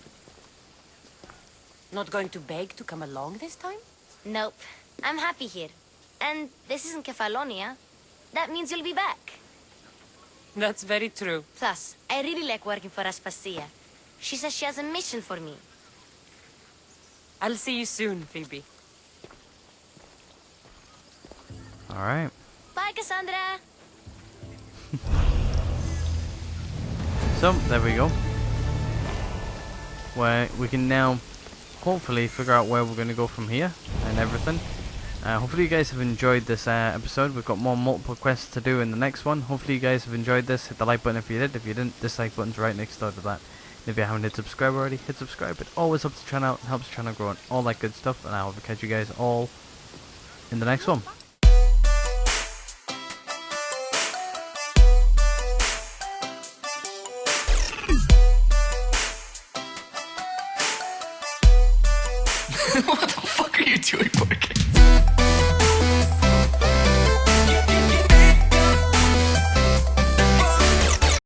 [SPEAKER 1] Not going to beg to come along this time?
[SPEAKER 6] Nope. I'm happy here. And this isn't Kefalonia. That means you'll be back.
[SPEAKER 1] That's very true.
[SPEAKER 6] Plus, I really like working for Aspasia. She says she has a mission for me.
[SPEAKER 1] I'll see you soon, Phoebe.
[SPEAKER 2] Alright.
[SPEAKER 6] Bye, Cassandra!
[SPEAKER 2] So, there we go. Where we can now hopefully figure out where we're going to go from here and everything. Hopefully you guys have enjoyed this episode. We've got more multiple quests to do in the next one. Hopefully you guys have enjoyed this. Hit the like button if you did. If you didn't, dislike button's right next door to that. And if you haven't hit subscribe already, hit subscribe. It always helps the channel out, helps the channel grow and all that good stuff. And I will catch you guys all in the next one.
[SPEAKER 16] What the fuck are you doing, Perikles?